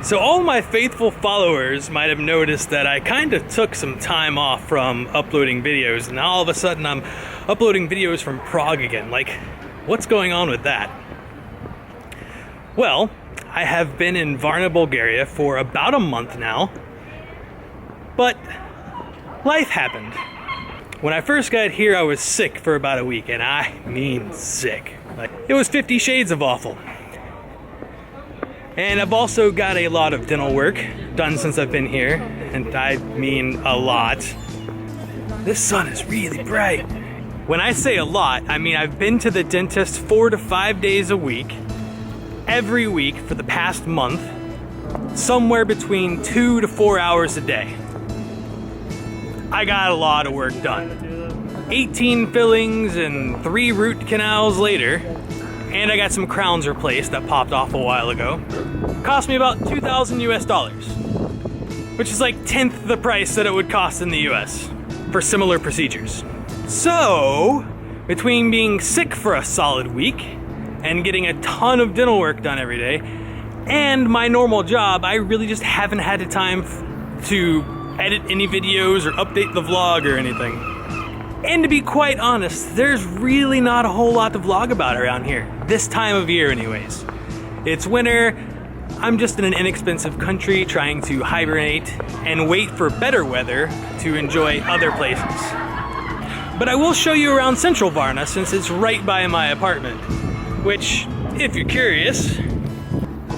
So all my faithful followers might have noticed that I kind of took some time off from uploading videos, and now all of a sudden I'm uploading videos from Prague again. Like, what's going on with that? Well, I have been in Varna, Bulgaria for about a month now, but life happened. When I first got here, I was sick for about a week, and I mean sick. Like, it was 50 shades of awful. And I've also got a lot of dental work done since I've been here, and I mean a lot. This sun is really bright. When I say a lot, I mean I've been to the dentist 4 to 5 days a week, every week for the past month, somewhere between 2 to 4 hours a day. I got a lot of work done. 18 fillings and 3 root canals later, and I got some crowns replaced that popped off a while ago. Cost me about $2,000 US, which is like 1/10 the price that it would cost in the US for similar procedures. So, between being sick for a solid week and getting a ton of dental work done every day, and my normal job, I really just haven't had the time to edit any videos or update the vlog or anything. And to be quite honest, there's really not a whole lot to vlog about around here. This time of year anyways. It's winter, I'm just in an inexpensive country trying to hibernate and wait for better weather to enjoy other places. But I will show you around central Varna since it's right by my apartment. Which, if you're curious,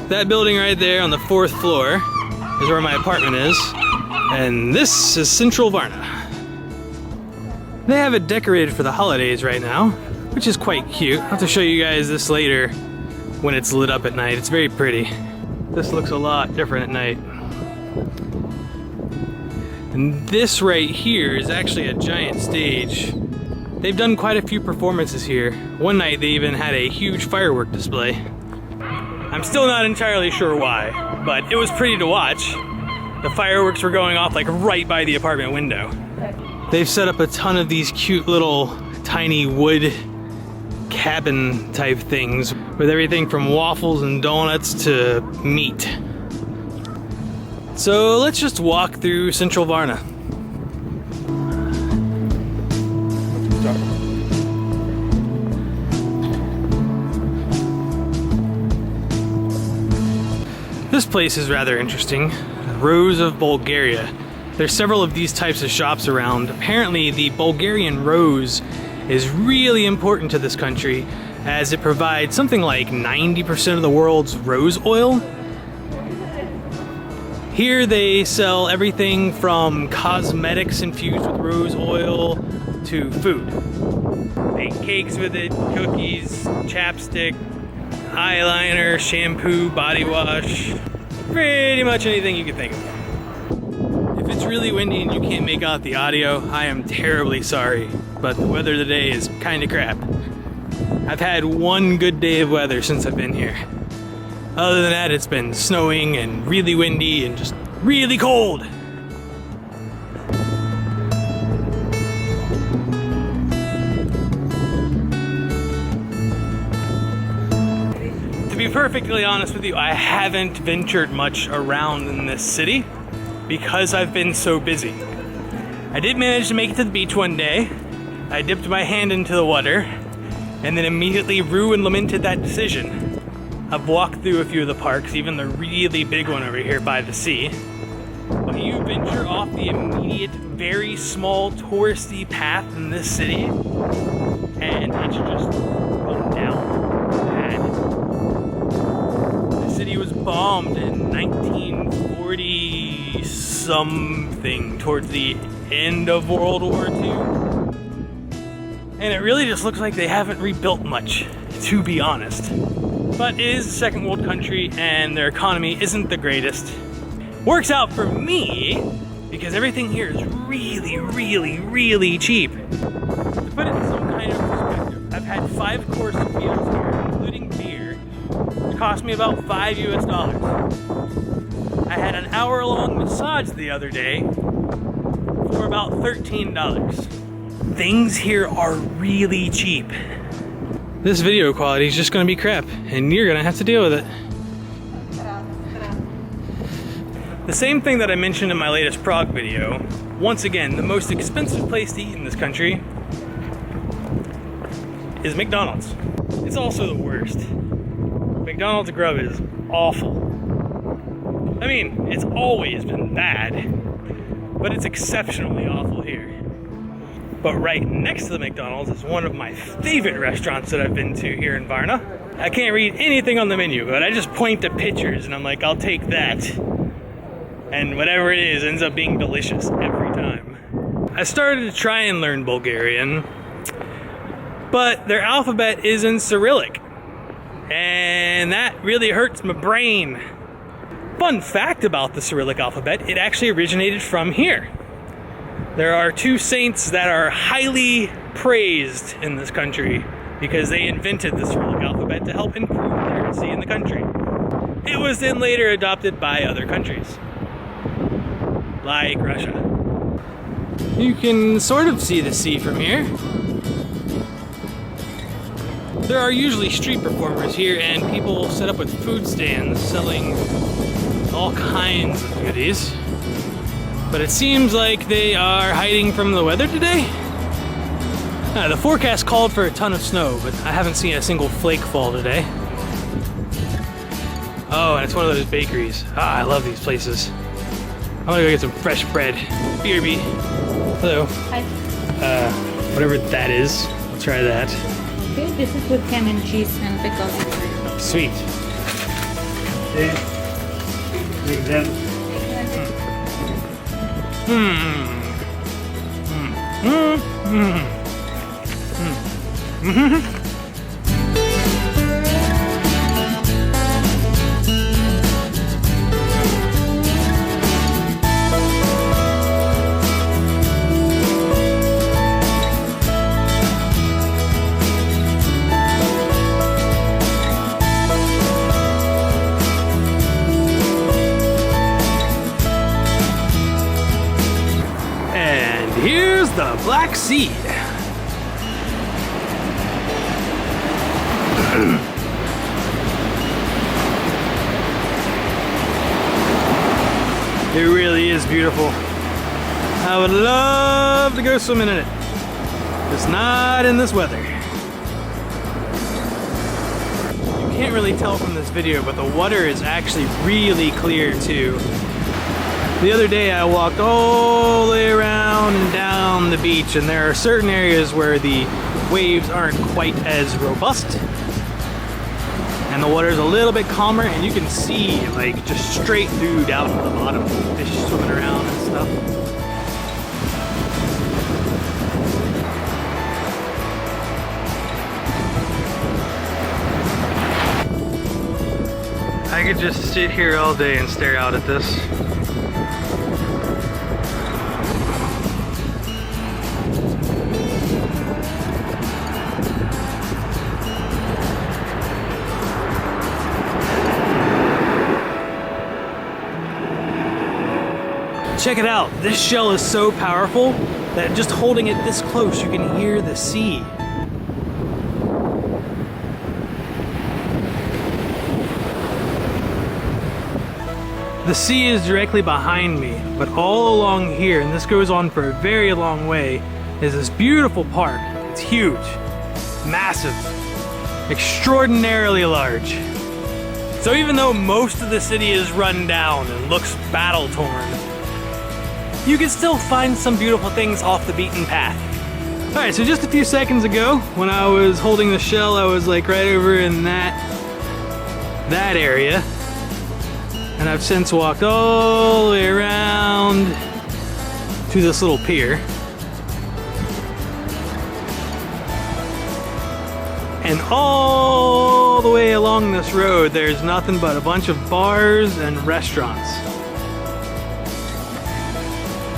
that building right there on the 4th floor is where my apartment is. And this is central Varna. They have it decorated for the holidays right now, which is quite cute. I'll have to show you guys this later when it's lit up at night. It's very pretty. This looks a lot different at night. And this right here is actually a giant stage. They've done quite a few performances here. One night they even had a huge firework display. I'm still not entirely sure why, but it was pretty to watch. The fireworks were going off like right by the apartment window. They've set up a ton of these cute little tiny wood cabin type things with everything from waffles and donuts to meat. So let's just walk through central Varna. This place is rather interesting. Rose of Bulgaria. There's several of these types of shops around. Apparently the Bulgarian rose is really important to this country as it provides something like 90% of the world's rose oil. Here they sell everything from cosmetics infused with rose oil to food. Bake cakes with it, cookies, chapstick, eyeliner, shampoo, body wash, pretty much anything you can think of. If it's really windy and you can't make out the audio, I am terribly sorry, but the weather today is kinda crap. I've had one good day of weather since I've been here. Other than that, it's been snowing and really windy and just really cold. To be perfectly honest with you, I haven't ventured much around in this city because I've been so busy. I did manage to make it to the beach one day. I dipped my hand into the water and then immediately rue and lamented that decision. I've walked through a few of the parks, even the really big one over here by the sea. But you venture off the immediate, very small touristy path in this city, and it's just run down bad. The city was bombed in 1940 something, towards the end of World War II. And it really just looks like they haven't rebuilt much, to be honest. But it is a second world country and their economy isn't the greatest. Works out for me because everything here is really, really, really cheap. To put it in some kind of perspective, I've had 5-course meals here, including beer. It cost me about $5 US. I had an hour-long massage the other day for about $13. Things here are really cheap. This video quality is just gonna be crap, and you're gonna have to deal with it. The same thing that I mentioned in my latest Prague video. Once again, the most expensive place to eat in this country is McDonald's. It's also the worst. McDonald's grub is awful. I mean, it's always been bad, but it's exceptionally awful here. But right next to the McDonald's is one of my favorite restaurants that I've been to here in Varna. I can't read anything on the menu, but I just point to pictures and I'm like, I'll take that. And whatever it is ends up being delicious every time. I started to try and learn Bulgarian, but their alphabet is in Cyrillic. And that really hurts my brain. Fun fact about the Cyrillic alphabet, it actually originated from here. There are two saints that are highly praised in this country because they invented the Cyrillic alphabet to help improve literacy in the country. It was then later adopted by other countries, like Russia. You can sort of see the sea from here. There are usually street performers here, and people set up with food stands selling all kinds of goodies. But it seems like they are hiding from the weather today. The forecast called for a ton of snow, but I haven't seen a single flake fall today. Oh, and it's one of those bakeries. I love these places. I'm gonna go get some fresh bread. BRB. Hello. Hi. Whatever that is, I'll try that. Okay, this is with ham and cheese and pickles. Sweet. Here's the Black Sea. It really is beautiful. I would love to go swimming in it. Just not in this weather. You can't really tell from this video, but the water is actually really clear too. The other day I walked all the way around and down the beach, and there are certain areas where the waves aren't quite as robust and the water is a little bit calmer, and you can see like just straight through down to the bottom, fish swimming around and stuff. I could just sit here all day and stare out at this. Check it out, this shell is so powerful that just holding it this close, you can hear the sea. The sea is directly behind me, but all along here, and this goes on for a very long way, is this beautiful park. It's huge, massive, extraordinarily large. So even though most of the city is run down and looks battle-torn, you can still find some beautiful things off the beaten path. Alright, so just a few seconds ago, when I was holding the shell, I was like right over in that area. And I've since walked all the way around to this little pier. And all the way along this road, there's nothing but a bunch of bars and restaurants.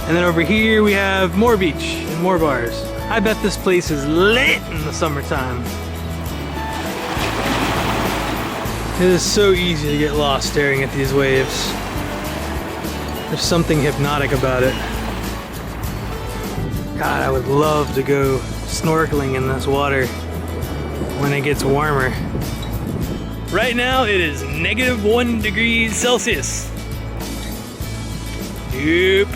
And then over here we have more beach and more bars. I bet this place is lit in the summertime. It is so easy to get lost staring at these waves. There's something hypnotic about it. God, I would love to go snorkeling in this water when it gets warmer. Right now it is -1 degree Celsius. Nope.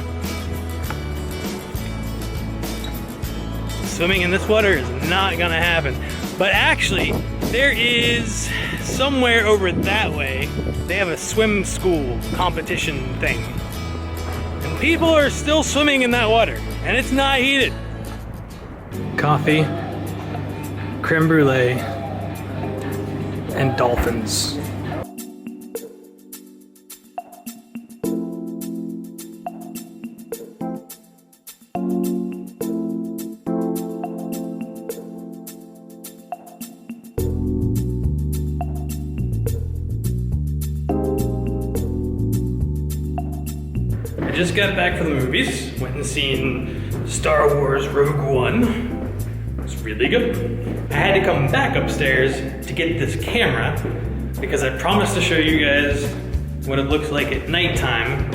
Swimming in this water is not gonna happen. But actually, there is somewhere over that way, they have a swim school competition thing. And people are still swimming in that water, and it's not heated. Coffee, creme brulee, and dolphins. I just got back from the movies, went and seen Star Wars Rogue One. It was really good. I had to come back upstairs to get this camera because I promised to show you guys what it looks like at nighttime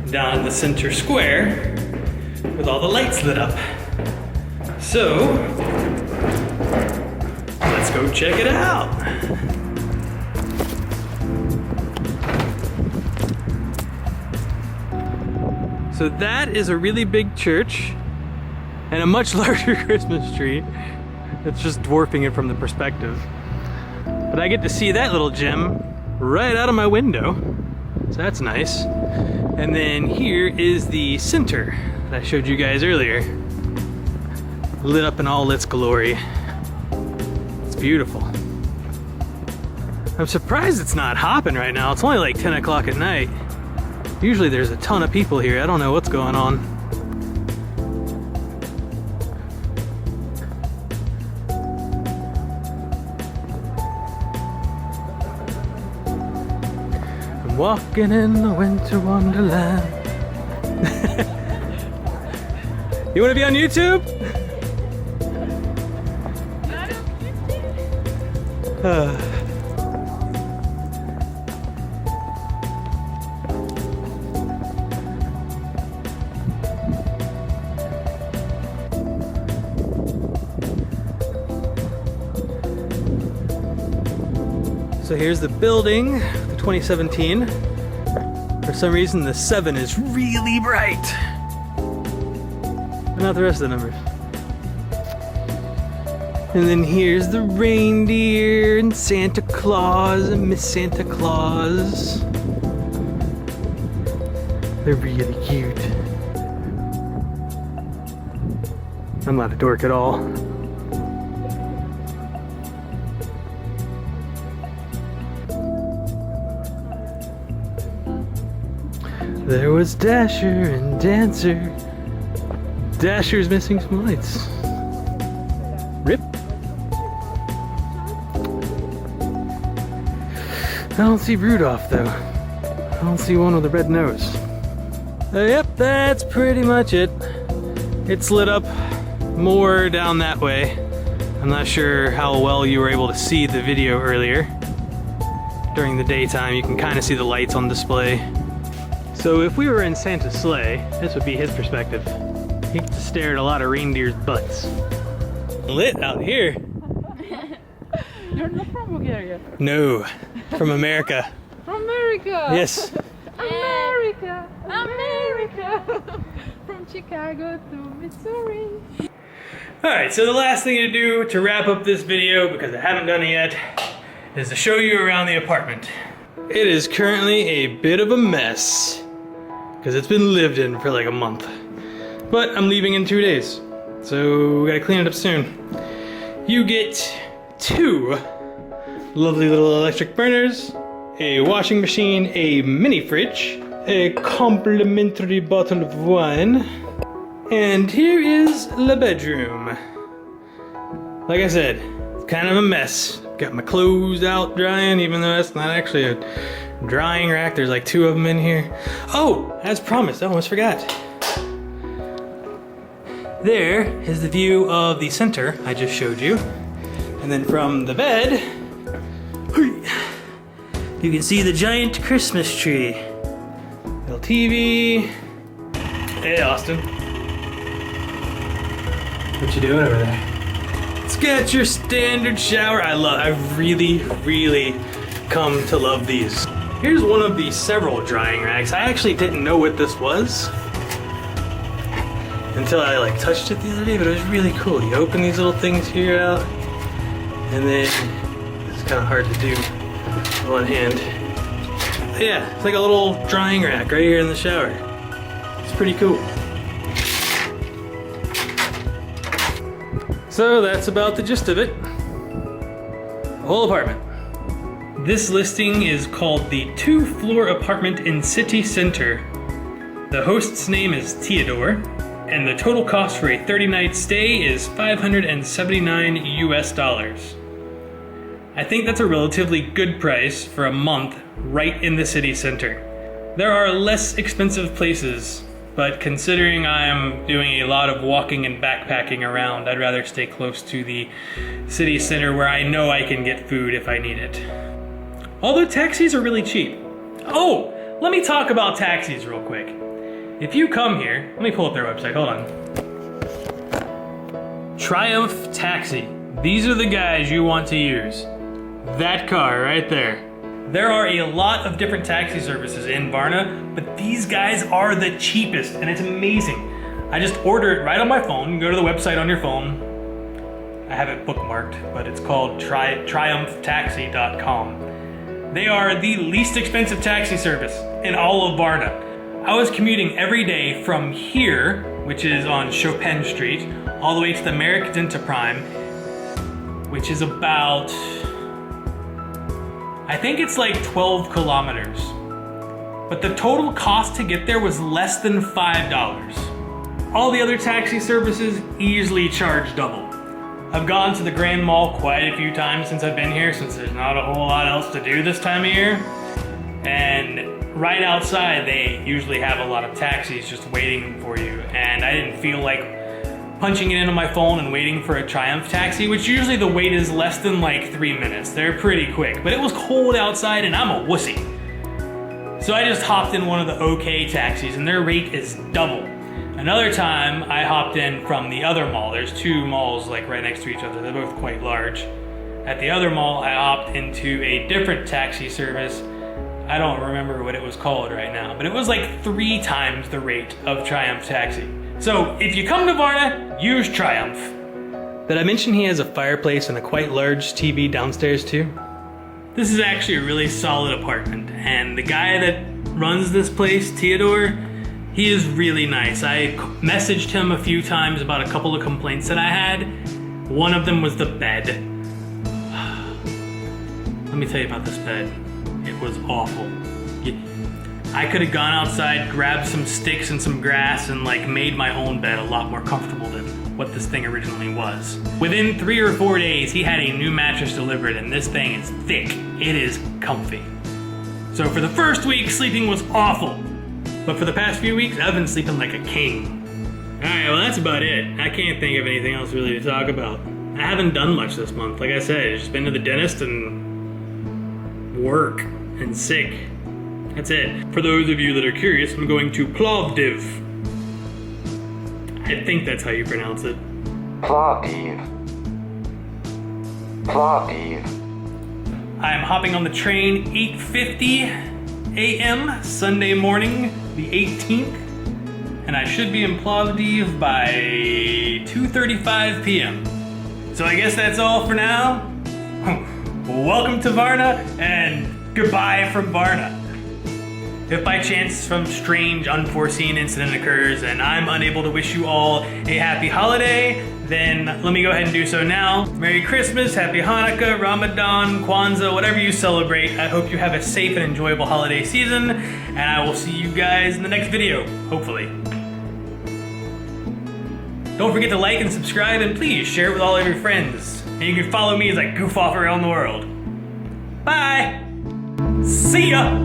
down in the center square with all the lights lit up. So, let's go check it out. So that is a really big church and a much larger Christmas tree. It's just dwarfing it from the perspective. But I get to see that little gem right out of my window. So that's nice. And then here is the center that I showed you guys earlier. Lit up in all its glory. It's beautiful. I'm surprised it's not hopping right now. It's only like 10 o'clock at night. Usually there's a ton of people here. I don't know what's going on. I'm walking in the winter wonderland. You want to be on YouTube? So here's the building, the 2017. For some reason the 7 is really bright. But not the rest of the numbers. And then here's the reindeer and Santa Claus and Miss Santa Claus. They're really cute. I'm not a dork at all. There was Dasher and Dancer. Dasher's missing some lights. Rip. I don't see Rudolph though. I don't see one with a red nose. Yep, that's pretty much it. It's lit up more down that way. I'm not sure how well you were able to see the video earlier. During the daytime, you can kind of see the lights on display. So if we were in Santa's sleigh, this would be his perspective. He gets to stare at a lot of reindeers' butts. Lit out here. You're not from Bulgaria. No, from America. From America. Yes. America, America. From Chicago to Missouri. Alright, so the last thing to do to wrap up this video, because I haven't done it yet, is to show you around the apartment. It is currently a bit of a mess, because it's been lived in for like a month. But I'm leaving in 2 days, so we gotta clean it up soon. You get 2 lovely little electric burners, a washing machine, a mini fridge, a complimentary bottle of wine, and here is the bedroom. Like I said, it's kind of a mess. Got my clothes out drying, even though that's not actually a drying rack. There's like 2 of them in here. Oh, as promised, I almost forgot. There is the view of the center I just showed you. And then from the bed, you can see the giant Christmas tree. Little TV. Hey, Austin. What you doing over there? It's got your standard shower. I've really come to love these. Here's one of the several drying racks. I actually didn't know what this was until I like touched it the other day, but it was really cool. You open these little things here out, and then it's kind of hard to do with one hand. But yeah, it's like a little drying rack right here in the shower. It's pretty cool. So that's about the gist of it. The whole apartment. This listing is called the 2-floor apartment in city center. The host's name is Theodore, and the total cost for a 30-night stay is $579 US. I think that's a relatively good price for a month right in the city center. There are less expensive places, but considering I am doing a lot of walking and backpacking around, I'd rather stay close to the city center where I know I can get food if I need it. Although taxis are really cheap. Oh, let me talk about taxis real quick. If you come here, let me pull up their website, hold on. Triumph Taxi. These are the guys you want to use. That car right there. There are a lot of different taxi services in Varna, but these guys are the cheapest, and it's amazing. I just order it right on my phone. You go to the website on your phone. I have it bookmarked, but it's called triumphtaxi.com. They are the least expensive taxi service in all of Varna. I was commuting every day from here, which is on Chopin Street, all the way to the Merrick Denta Prime, which is about, I think it's like 12 kilometers. But the total cost to get there was less than $5. All the other taxi services easily charge double. I've gone to the Grand Mall quite a few times since I've been here, since there's not a whole lot else to do this time of year. And right outside, they usually have a lot of taxis just waiting for you. And I didn't feel like punching it in on my phone and waiting for a Triumph taxi, which usually the wait is less than like 3 minutes. They're pretty quick, but it was cold outside and I'm a wussy. So I just hopped in one of the OK taxis and their rate is double. Another time I hopped in from the other mall. There's 2 malls like right next to each other. They're both quite large. At the other mall, I hopped into a different taxi service. I don't remember what it was called right now, but it was like 3 times the rate of Triumph Taxi. So if you come to Varna, use Triumph. Did I mention he has a fireplace and a quite large TV downstairs too? This is actually a really solid apartment, and the guy that runs this place, Theodore, he is really nice. I messaged him a few times about a couple of complaints that I had. One of them was the bed. Let me tell you about this bed. It was awful. I could have gone outside, grabbed some sticks and some grass, and like made my own bed a lot more comfortable than what this thing originally was. Within 3 or 4 days, he had a new mattress delivered, and this thing is thick. It is comfy. So for the first week, sleeping was awful. But for the past few weeks, I've been sleeping like a king. Alright, well that's about it. I can't think of anything else really to talk about. I haven't done much this month. Like I said, I've just been to the dentist and work and sick. That's it. For those of you that are curious, I'm going to Plovdiv. I think that's how you pronounce it. Plovdiv. Plovdiv. I am hopping on the train 8:50 a.m. Sunday morning, the 18th, and I should be in Plovdiv by 2:35 p.m. So I guess that's all for now. Welcome to Varna, and goodbye from Varna. If by chance some strange, unforeseen incident occurs and I'm unable to wish you all a happy holiday, then let me go ahead and do so now. Merry Christmas, Happy Hanukkah, Ramadan, Kwanzaa, whatever you celebrate. I hope you have a safe and enjoyable holiday season, and I will see you guys in the next video, hopefully. Don't forget to like and subscribe, and please share it with all of your friends. And you can follow me as I goof off around the world. Bye! See ya!